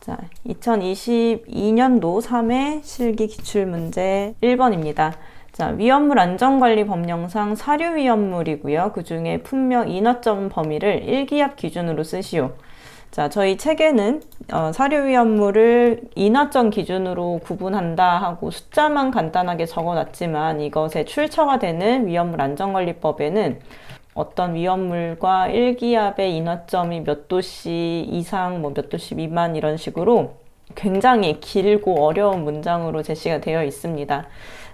자, 2022년도 3회 실기 기출문제 1번입니다. 자, 위험물 안전관리 법령상 사료 위험물이고요. 그 중에 품명 인하점 범위를 1기압 기준으로 쓰시오. 자, 저희 책에는 사료 위험물을 인하점 기준으로 구분한다 하고 숫자만 간단하게 적어놨지만 이것에 출처가 되는 위험물 안전관리법에는 어떤 위험물과 1기압의 인하점이 몇 도씨 이상, 몇 도씨 미만 이런 식으로 굉장히 길고 어려운 문장으로 제시가 되어 있습니다.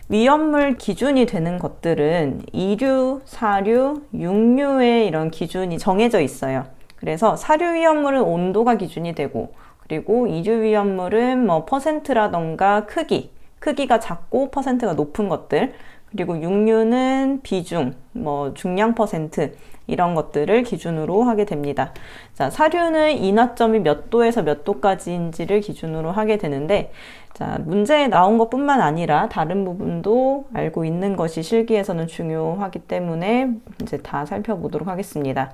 위험물 기준이 되는 것들은 2류, 4류, 6류의 이런 기준이 정해져 있어요. 그래서 사료 위험물은 온도가 기준이 되고, 그리고 2류 위험물은 퍼센트라던가 크기가 작고 퍼센트가 높은 것들, 그리고 6류는 비중, 중량 퍼센트 이런 것들을 기준으로 하게 됩니다. 자, 사료는 인하점이 몇 도에서 몇 도까지인지를 기준으로 하게 되는데, 자, 문제에 나온 것뿐만 아니라 다른 부분도 알고 있는 것이 실기에서는 중요하기 때문에 이제 다 살펴보도록 하겠습니다.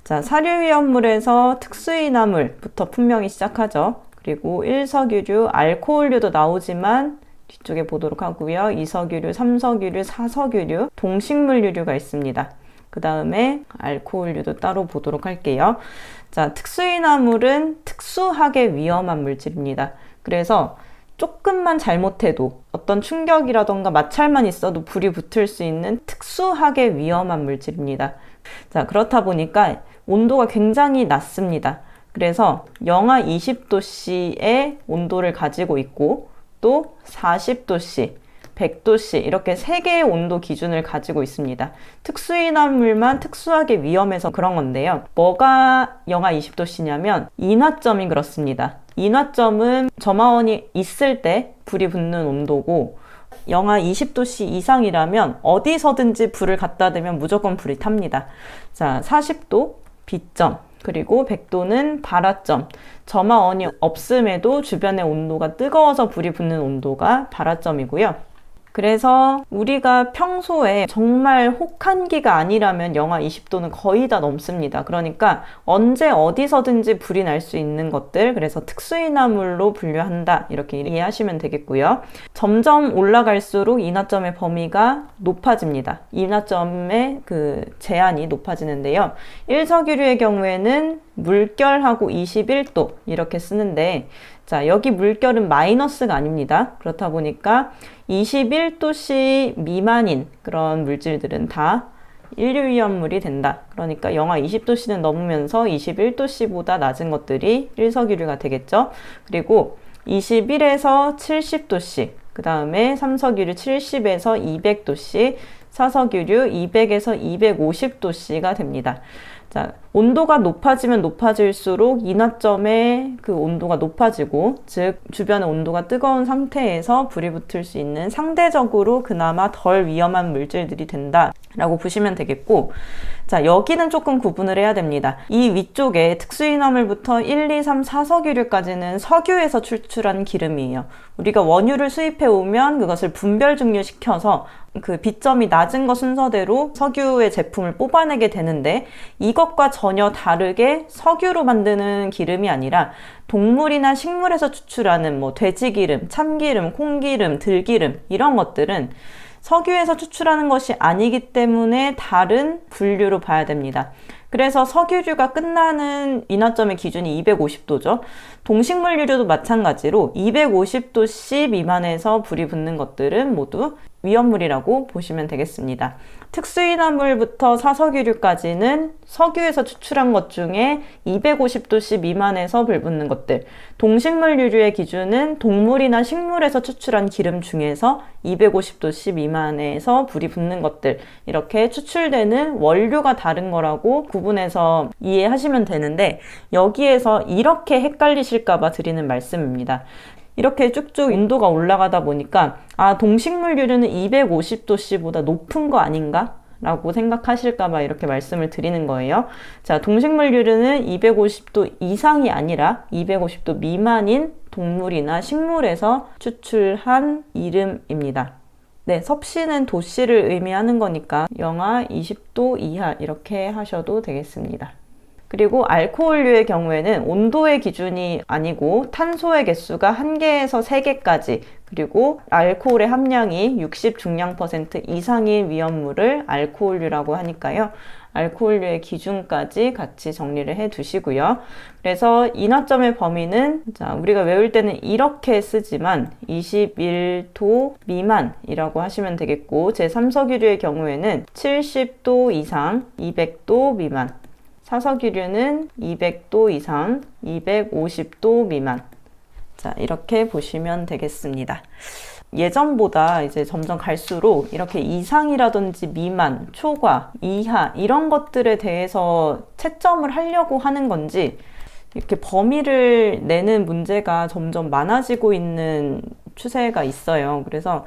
자, 사료 위험물에서 특수인화물부터 분명히 시작하죠. 그리고 1석유류, 알코올류도 나오지만 뒤쪽에 보도록 하고요. 2석유류, 3석유류, 4석유류, 동식물유류가 있습니다. 그 다음에 알코올류도 따로 보도록 할게요. 자, 특수인화물은 특수하게 위험한 물질입니다. 그래서 조금만 잘못해도 어떤 충격이라던가 마찰만 있어도 불이 붙을 수 있는 특수하게 위험한 물질입니다. 자, 그렇다 보니까 온도가 굉장히 낮습니다. 그래서 영하 20도씨의 온도를 가지고 있고 또 40도씨, 100도씨 이렇게 3개의 온도 기준을 가지고 있습니다. 특수인화물만 특수하게 위험해서 그런 건데요. 뭐가 영하 20도씨냐면 인하점이 그렇습니다. 인하점은 점화원이 있을 때 불이 붙는 온도고 영하 20도씨 이상이라면 어디서든지 불을 갖다 대면 무조건 불이 탑니다. 자, 40도 비점, 그리고 100도는 발화점, 점화원이 없음에도 주변의 온도가 뜨거워서 불이 붙는 온도가 발화점이고요. 그래서 우리가 평소에 정말 혹한기가 아니라면 영하 20도는 거의 다 넘습니다. 그러니까 언제 어디서든지 불이 날 수 있는 것들, 그래서 특수인화물로 분류한다 이렇게 이해하시면 되겠고요. 점점 올라갈수록 인하점의 범위가 높아집니다. 인하점의 그 제한이 높아지는데요. 1석유류의 경우에는 물결하고 21도 이렇게 쓰는데, 자, 여기 물결은 마이너스가 아닙니다. 그렇다 보니까 21도씨 미만인 그런 물질들은 다 1류 위험물이 된다. 그러니까 영하 20도씨는 넘으면서 21도씨보다 낮은 것들이 1석유류가 되겠죠. 그리고 21에서 70도씨, 그 다음에 3석유류 70에서 200도씨, 4석유류 200에서 250도씨가 됩니다. 자, 온도가 높아지면 높아질수록 인하점의 그 온도가 높아지고, 즉 주변의 온도가 뜨거운 상태에서 불이 붙을 수 있는 상대적으로 그나마 덜 위험한 물질들이 된다라고 보시면 되겠고, 자, 여기는 조금 구분을 해야 됩니다. 이 위쪽에 특수인화물부터 1, 2, 3, 4석유류까지는 석유에서 추출한 기름이에요. 우리가 원유를 수입해 오면 그것을 분별 증류시켜서 그 비점이 낮은 것 순서대로 석유의 제품을 뽑아내게 되는데, 이것과 전혀 다르게 석유로 만드는 기름이 아니라 동물이나 식물에서 추출하는 돼지기름, 참기름, 콩기름, 들기름 이런 것들은 석유에서 추출하는 것이 아니기 때문에 다른 분류로 봐야 됩니다. 그래서 석유류가 끝나는 인하점의 기준이 250도죠. 동식물유류도 마찬가지로 250도씨 미만에서 불이 붙는 것들은 모두 위험물이라고 보시면 되겠습니다. 특수인화물부터 4석유류까지는 석유에서 추출한 것 중에 250도씨 미만에서 불 붙는 것들, 동식물유류의 기준은 동물이나 식물에서 추출한 기름 중에서 250도씨 미만에서 불이 붙는 것들, 이렇게 추출되는 원료가 다른 거라고 구분해서 이해하시면 되는데, 여기에서 이렇게 헷갈리실까봐 드리는 말씀입니다. 이렇게 쭉쭉 온도가 올라가다 보니까 동식물유류는 250도씨보다 높은 거 아닌가? 라고 생각하실까봐 이렇게 말씀을 드리는 거예요. 자, 동식물유류는 250도 이상이 아니라 250도 미만인 동물이나 식물에서 추출한 이름입니다. 네, 섭씨는 도씨를 의미하는 거니까 영하 20도 이하 이렇게 하셔도 되겠습니다. 그리고 알코올류의 경우에는 온도의 기준이 아니고 탄소의 개수가 1개에서 3개까지, 그리고 알코올의 함량이 60 중량 % 이상인 위험물을 알코올류라고 하니까요. 알코올류의 기준까지 같이 정리를 해 두시고요. 그래서 인화점의 범위는 우리가 외울 때는 이렇게 쓰지만 21도 미만이라고 하시면 되겠고, 제3석유류의 경우에는 70도 이상, 200도 미만, 사석유류는 200도 이상, 250도 미만. 자, 이렇게 보시면 되겠습니다. 예전보다 이제 점점 갈수록 이렇게 이상이라든지 미만, 초과, 이하 이런 것들에 대해서 채점을 하려고 하는 건지 이렇게 범위를 내는 문제가 점점 많아지고 있는 추세가 있어요. 그래서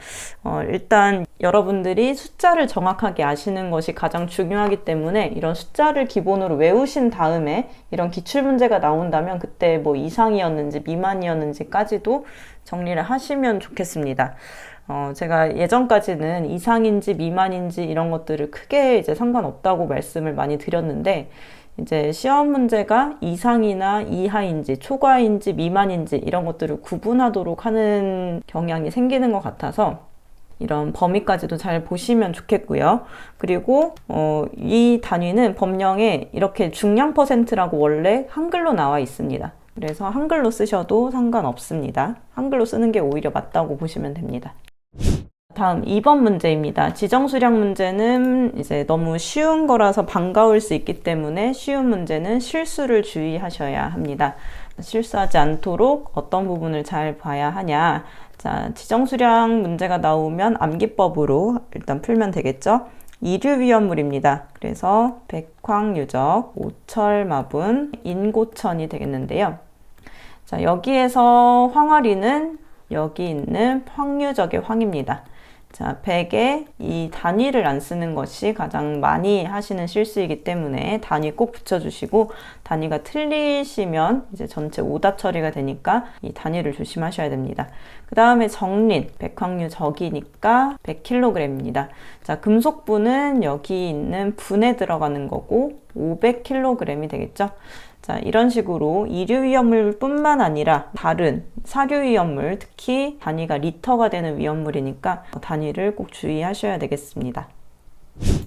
일단 여러분들이 숫자를 정확하게 아시는 것이 가장 중요하기 때문에 이런 숫자를 기본으로 외우신 다음에 이런 기출문제가 나온다면 그때 뭐 이상이었는지 미만이었는지까지도 정리를 하시면 좋겠습니다. 제가 예전까지는 이상인지 미만인지 이런 것들을 크게 이제 상관없다고 말씀을 많이 드렸는데, 이제 시험 문제가 이상이나 이하인지 초과인지 미만인지 이런 것들을 구분하도록 하는 경향이 생기는 것 같아서 이런 범위까지도 잘 보시면 좋겠고요. 그리고 이 단위는 법령에 이렇게 중량 %라고 원래 한글로 나와 있습니다. 그래서 한글로 쓰셔도 상관없습니다. 한글로 쓰는 게 오히려 맞다고 보시면 됩니다. 다음 2번 문제입니다. 지정수량 문제는 이제 너무 쉬운 거라서 반가울 수 있기 때문에 쉬운 문제는 실수를 주의하셔야 합니다. 실수하지 않도록 어떤 부분을 잘 봐야 하냐. 자, 지정수량 문제가 나오면 암기법으로 일단 풀면 되겠죠. 이류위험물입니다. 그래서 백황유적, 오철마분, 인고천이 되겠는데요. 자, 여기에서 황화리는 여기 있는 황유적의 황입니다. 자, 100에 이 단위를 안 쓰는 것이 가장 많이 하시는 실수이기 때문에 단위 꼭 붙여주시고, 단위가 틀리시면 이제 전체 오답 처리가 되니까 이 단위를 조심하셔야 됩니다. 그 다음에 정린, 백황유 적이니까 100kg입니다. 자, 금속분은 여기 있는 분에 들어가는 거고 500kg이 되겠죠. 자, 이런 식으로 이류위험물 뿐만 아니라 다른 사료위험물, 특히 단위가 리터가 되는 위험물이니까 단위를 꼭 주의하셔야 되겠습니다.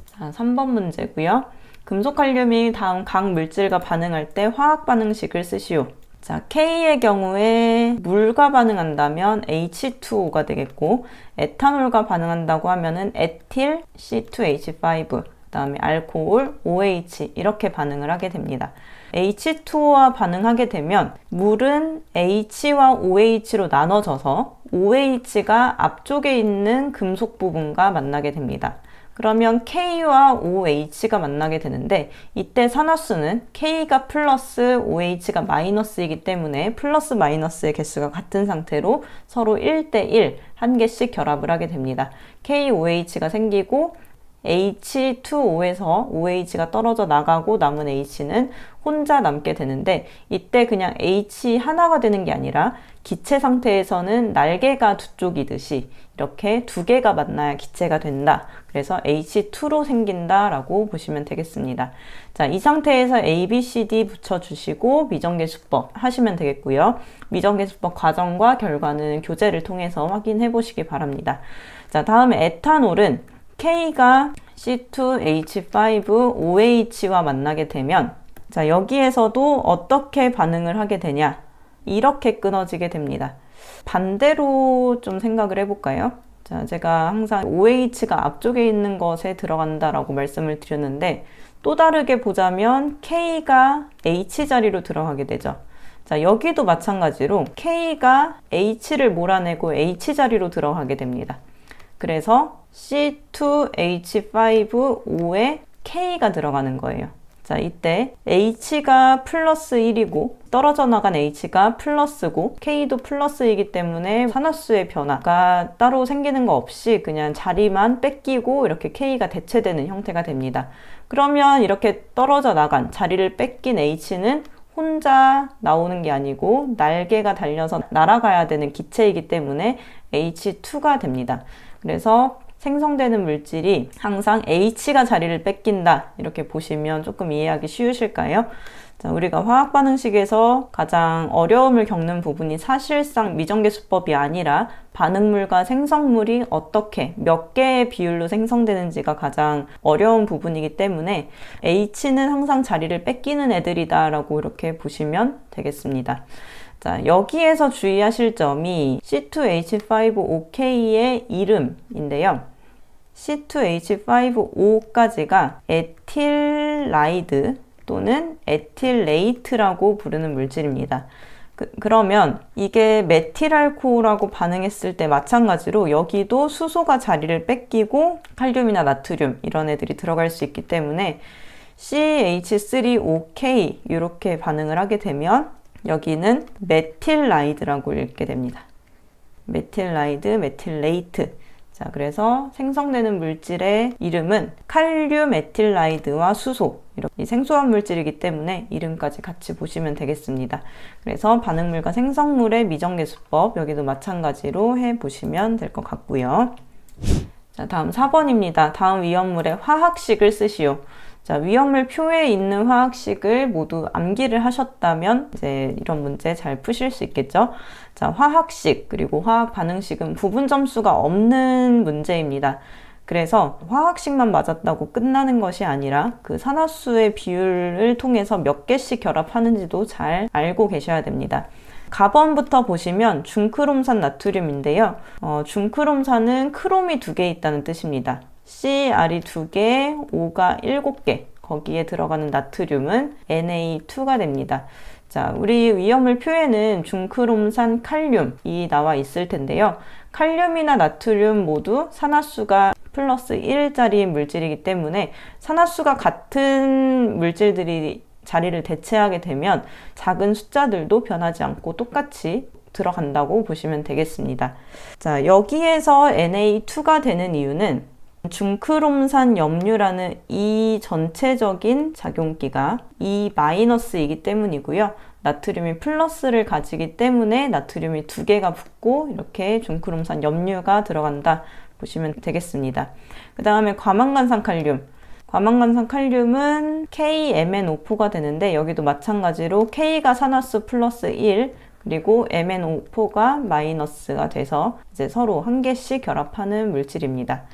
자, 3번 문제고요. 금속칼륨이 다음 각 물질과 반응할 때 화학 반응식을 쓰시오. 자, K의 경우에 물과 반응한다면 H2O가 되겠고, 에탄올과 반응한다고 하면은 에틸 C2H5, 그 다음에 알코올 OH 이렇게 반응을 하게 됩니다. H2O와 반응하게 되면 물은 H와 OH로 나눠져서 OH가 앞쪽에 있는 금속 부분과 만나게 됩니다. 그러면 K와 OH가 만나게 되는데, 이때 산화수는 K가 플러스 OH가 마이너스이기 때문에 플러스 마이너스의 개수가 같은 상태로 서로 1대1 한 개씩 결합을 하게 됩니다. KOH가 생기고 H2O에서 OH가 떨어져 나가고 남은 H는 혼자 남게 되는데, 이때 그냥 H 하나가 되는 게 아니라 기체 상태에서는 날개가 두 쪽이듯이 이렇게 두 개가 만나야 기체가 된다. 그래서 H2로 생긴다라고 보시면 되겠습니다. 자, 이 상태에서 A, B, C, D 붙여주시고 미정계수법 하시면 되겠고요. 미정계수법 과정과 결과는 교재를 통해서 확인해 보시기 바랍니다. 자, 다음에 에탄올은 K가 C2H5OH와 만나게 되면, 자, 여기에서도 어떻게 반응을 하게 되냐? 이렇게 끊어지게 됩니다. 반대로 좀 생각을 해볼까요? 자, 제가 항상 OH가 앞쪽에 있는 것에 들어간다라고 말씀을 드렸는데, 또 다르게 보자면 K가 H 자리로 들어가게 되죠. 자, 여기도 마찬가지로 K가 H를 몰아내고 H 자리로 들어가게 됩니다. 그래서 C2H5O에 K가 들어가는 거예요. 자, 이때 H가 플러스 1이고 떨어져 나간 H가 플러스고 K도 플러스이기 때문에 산화수의 변화가 따로 생기는 거 없이 그냥 자리만 뺏기고 이렇게 K가 대체되는 형태가 됩니다. 그러면 이렇게 떨어져 나간 자리를 뺏긴 H는 혼자 나오는 게 아니고 날개가 달려서 날아가야 되는 기체이기 때문에 H2가 됩니다. 그래서 생성되는 물질이 항상 H가 자리를 뺏긴다. 이렇게 보시면 조금 이해하기 쉬우실까요? 자, 우리가 화학 반응식에서 가장 어려움을 겪는 부분이 사실상 미정계수법이 아니라 반응물과 생성물이 어떻게 몇 개의 비율로 생성되는지가 가장 어려운 부분이기 때문에 H는 항상 자리를 뺏기는 애들이다 라고 이렇게 보시면 되겠습니다. 자, 여기에서 주의하실 점이 C2H5OK의 이름인데요. C2H5O까지가 에틸라이드 또는 에틸레이트라고 부르는 물질입니다. 그러면 이게 메틸알코올하고 반응했을 때 마찬가지로 여기도 수소가 자리를 뺏기고 칼륨이나 나트륨 이런 애들이 들어갈 수 있기 때문에 CH3OK 이렇게 반응을 하게 되면 여기는 메틸라이드라고 읽게 됩니다. 메틸라이드, 메틸레이트. 자, 그래서 생성되는 물질의 이름은 칼륨 에틸라이드와 수소, 이렇게 생소한 물질이기 때문에 이름까지 같이 보시면 되겠습니다. 그래서 반응물과 생성물의 미정계수법 여기도 마찬가지로 해보시면 될 것 같고요. 자, 다음 4번입니다. 다음 위험물의 화학식을 쓰시오. 자, 위험물 표에 있는 화학식을 모두 암기를 하셨다면 이제 이런 문제 잘 푸실 수 있겠죠? 자, 화학식 그리고 화학 반응식은 부분 점수가 없는 문제입니다. 그래서 화학식만 맞았다고 끝나는 것이 아니라 그 산화수의 비율을 통해서 몇 개씩 결합하는지도 잘 알고 계셔야 됩니다. 가번부터 보시면 중크롬산 나트륨인데요. 중크롬산은 크롬이 2개 있다는 뜻입니다. CR이 2개, O가 7개, 거기에 들어가는 나트륨은 Na2가 됩니다. 자, 우리 위험물 표에는 중크롬산 칼륨이 나와 있을 텐데요. 칼륨이나 나트륨 모두 산화수가 플러스 1짜리 물질이기 때문에 산화수가 같은 물질들이 자리를 대체하게 되면 작은 숫자들도 변하지 않고 똑같이 들어간다고 보시면 되겠습니다. 자, 여기에서 Na2가 되는 이유는 중크롬산 염류라는 이 전체적인 작용기가 E-이기 때문이고요. 나트륨이 플러스를 가지기 때문에 나트륨이 2개가 붙고 이렇게 중크롬산 염류가 들어간다 보시면 되겠습니다. 그 다음에 과망간산 칼륨. 과망간산 칼륨은 KMnO4가 되는데 여기도 마찬가지로 K가 산화수 플러스 1 그리고 MnO4가 마이너스가 돼서 이제 서로 한 개씩 결합하는 물질입니다.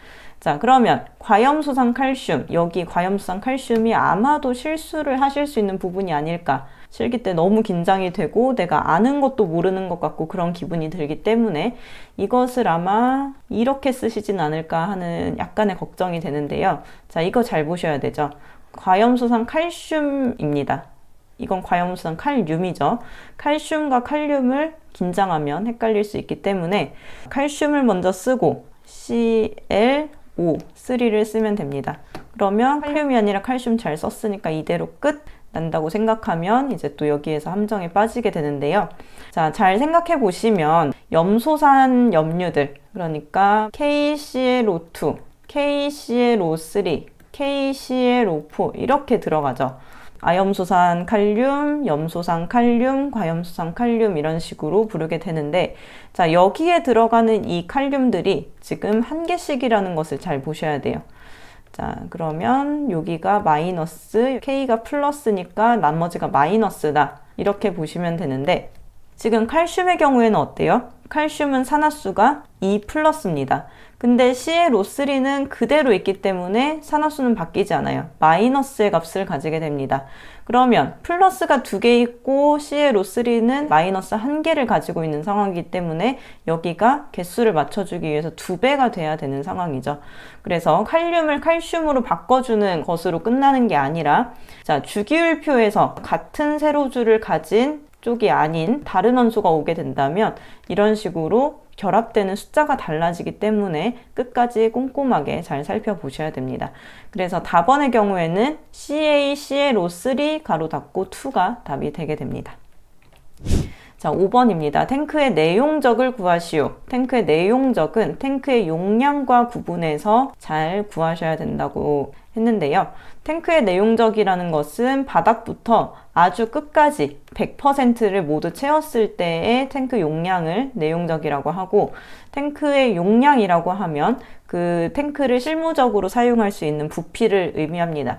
자, 그러면 과염수산 칼슘, 여기 과염수산 칼슘이 아마도 실수를 하실 수 있는 부분이 아닐까. 실기 때 너무 긴장이 되고 내가 아는 것도 모르는 것 같고 그런 기분이 들기 때문에 이것을 아마 이렇게 쓰시진 않을까 하는 약간의 걱정이 되는데요. 자, 이거 잘 보셔야 되죠. 과염수산 칼슘입니다. 이건 과염수산 칼륨이죠. 칼슘과 칼륨을 긴장하면 헷갈릴 수 있기 때문에 칼슘을 먼저 쓰고 ClO3를 쓰면 됩니다. 그러면 칼륨이 아니라 칼슘 잘 썼으니까 이대로 끝 난다고 생각하면 이제 또 여기에서 함정에 빠지게 되는데요. 자, 잘 생각해 보시면 염소산 염류들, 그러니까 KClO2, KClO3, KClO4 이렇게 들어가죠. 아염소산 칼륨, 염소산 칼륨, 과염소산 칼륨 이런 식으로 부르게 되는데, 자, 여기에 들어가는 이 칼륨들이 지금 한 개씩이라는 것을 잘 보셔야 돼요. 자, 그러면 여기가 마이너스, K가 플러스니까 나머지가 마이너스다. 이렇게 보시면 되는데, 지금 칼슘의 경우에는 어때요? 칼슘은 산화수가 2 플러스입니다. 근데 ClO3는 그대로 있기 때문에 산화수는 바뀌지 않아요. 마이너스의 값을 가지게 됩니다. 그러면 플러스가 2개 있고 ClO3는 마이너스 1개를 가지고 있는 상황이기 때문에 여기가 개수를 맞춰주기 위해서 2배가 돼야 되는 상황이죠. 그래서 칼륨을 칼슘으로 바꿔주는 것으로 끝나는 게 아니라, 자, 주기율표에서 같은 세로줄을 가진 쪽이 아닌 다른 원소가 오게 된다면 이런 식으로 결합되는 숫자가 달라지기 때문에 끝까지 꼼꼼하게 잘 살펴보셔야 됩니다. 그래서 답번의 경우에는 CaClO3 가로 닫고 2가 답이 되게 됩니다. 자, 5번입니다. 탱크의 내용적을 구하시오. 탱크의 내용적은 탱크의 용량과 구분해서 잘 구하셔야 된다고 했는데요. 탱크의 내용적이라는 것은 바닥부터 아주 끝까지 100%를 모두 채웠을 때의 탱크 용량을 내용적이라고 하고, 탱크의 용량이라고 하면 그 탱크를 실무적으로 사용할 수 있는 부피를 의미합니다.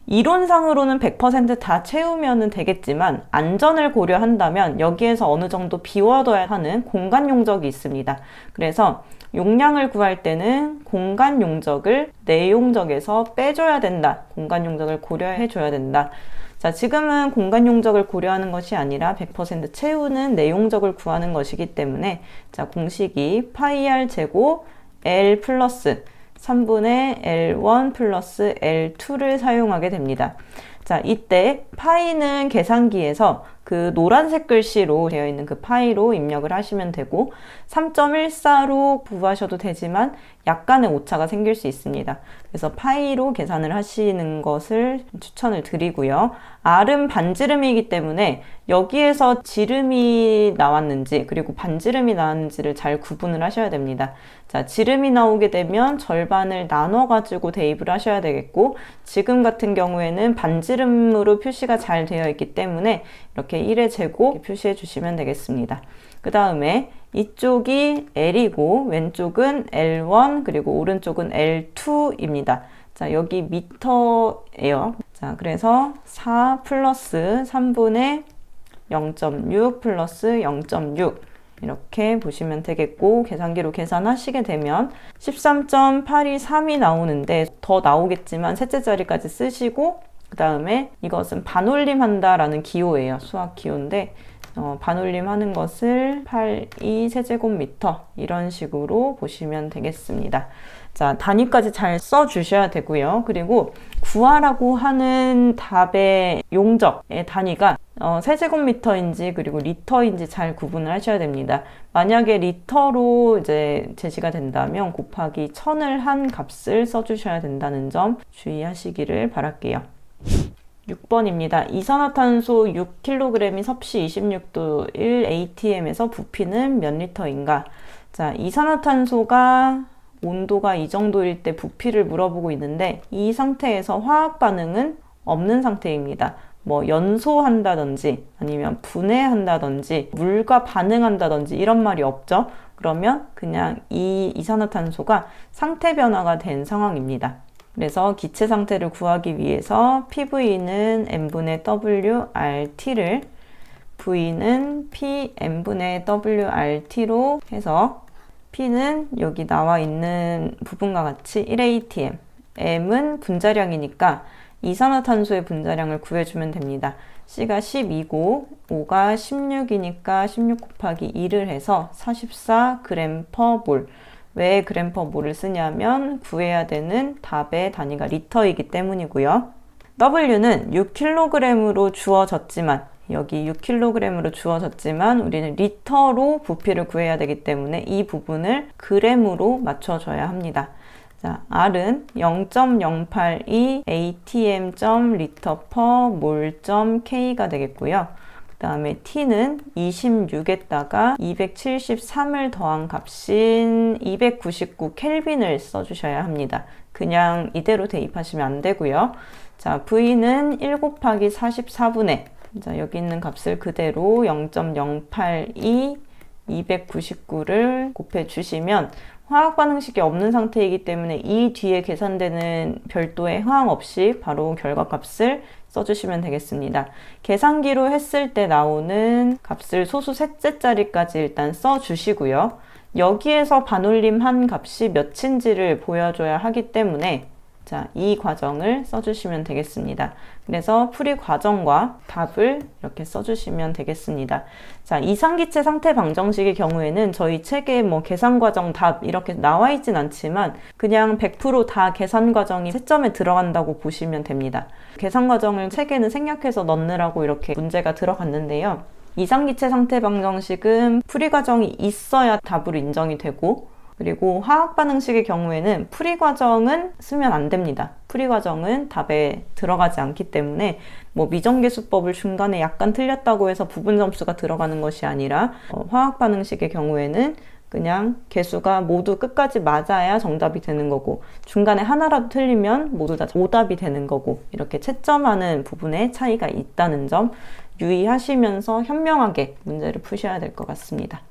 이론상으로는 100% 다 채우면 되겠지만 안전을 고려한다면 여기에서 어느 정도 비워둬야 하는 공간 용적이 있습니다. 그래서 용량을 구할 때는 공간 용적을 내용적에서 빼줘야 된다. 공간 용적을 고려해 줘야 된다. 자, 지금은 공간 용적을 고려하는 것이 아니라 100% 채우는 내용적을 구하는 것이기 때문에, 자, 공식이 파이 r 제곱 L 플러스 3분의 L1 플러스 L2를 사용하게 됩니다. 자, 이때 파이는 계산기에서 그 노란색 글씨로 되어 있는 그 파이로 입력을 하시면 되고, 3.14로 구하셔도 되지만 약간의 오차가 생길 수 있습니다. 그래서 파이로 계산을 하시는 것을 추천을 드리고요. R은 반지름이기 때문에 여기에서 지름이 나왔는지 그리고 반지름이 나왔는지를 잘 구분을 하셔야 됩니다. 자, 지름이 나오게 되면 절반을 나눠 가지고 대입을 하셔야 되겠고, 지금 같은 경우에는 반지름으로 표시가 잘 되어 있기 때문에 이렇게 1의 제곱 표시해 주시면 되겠습니다. 그 다음에 이쪽이 L이고 왼쪽은 L1 그리고 오른쪽은 L2입니다. 자, 여기 미터예요. 자, 그래서 4 플러스 3분의 0.6 플러스 0.6 이렇게 보시면 되겠고, 계산기로 계산하시게 되면 13.823이 나오는데 더 나오겠지만 셋째 자리까지 쓰시고, 그 다음에 이것은 반올림 한다라는 기호예요. 수학 기호인데 반올림 하는 것을 82 세제곱미터 이런 식으로 보시면 되겠습니다. 자, 단위까지 잘 써주셔야 되고요. 그리고 구하라고 하는 답의 용적의 단위가 세제곱미터인지 그리고 리터인지 잘 구분을 하셔야 됩니다. 만약에 리터로 이제 제시가 된다면 곱하기 1000을 한 값을 써주셔야 된다는 점 주의하시기를 바랄게요. 6번입니다. 이산화탄소 6kg이 섭씨 26도 1atm에서 부피는 몇 리터인가? 자, 이산화탄소가 온도가 이 정도일 때 부피를 물어보고 있는데, 이 상태에서 화학 반응은 없는 상태입니다. 뭐 연소한다든지 아니면 분해한다든지 물과 반응한다든지 이런 말이 없죠. 그러면 그냥 이 이산화탄소가 상태 변화가 된 상황입니다. 그래서 기체 상태를 구하기 위해서 PV는 n분의 WRT를 V는 PM분의 WRT로 해서 P는 여기 나와 있는 부분과 같이 1atm, M은 분자량이니까 이산화탄소의 분자량을 구해주면 됩니다. C가 12고 5가 16이니까 16 곱하기 2를 해서 44g/몰. 왜 g/몰을 쓰냐면 구해야 되는 답의 단위가 리터이기 때문이고요. W는 6kg으로 주어졌지만, 여기 6kg으로 주어졌지만 우리는 리터로 부피를 구해야 되기 때문에 이 부분을 g으로 맞춰줘야 합니다. 자, R은 0.082 atm.l/몰.k가 되겠고요. 그 다음에 T는 26에다가 273을 더한 값인 299 켈빈을 써주셔야 합니다. 그냥 이대로 대입하시면 안 되고요. 자, V는 1 곱하기 44분의, 자, 여기 있는 값을 그대로 0.082 299를 곱해 주시면 화학 반응식이 없는 상태이기 때문에 이 뒤에 계산되는 별도의 항 없이 바로 결과값을 써주시면 되겠습니다. 계산기로 했을 때 나오는 값을 소수 셋째 자리까지 일단 써주시고요. 여기에서 반올림한 값이 몇인지를 보여줘야 하기 때문에, 자, 이 과정을 써주시면 되겠습니다. 그래서 풀이 과정과 답을 이렇게 써주시면 되겠습니다. 자, 이상기체 상태 방정식의 경우에는 저희 책에 뭐 계산 과정 답 이렇게 나와 있진 않지만 그냥 100% 다 계산 과정이 채점에 들어간다고 보시면 됩니다. 계산 과정을 책에는 생략해서 넣느라고 이렇게 문제가 들어갔는데요. 이상기체 상태 방정식은 풀이 과정이 있어야 답으로 인정이 되고, 그리고 화학 반응식의 경우에는 풀이 과정은 쓰면 안 됩니다. 풀이 과정은 답에 들어가지 않기 때문에 뭐 미정계수법을 중간에 약간 틀렸다고 해서 부분 점수가 들어가는 것이 아니라 화학 반응식의 경우에는 그냥 개수가 모두 끝까지 맞아야 정답이 되는 거고, 중간에 하나라도 틀리면 모두 다 오답이 되는 거고, 이렇게 채점하는 부분에 차이가 있다는 점 유의하시면서 현명하게 문제를 푸셔야 될 것 같습니다.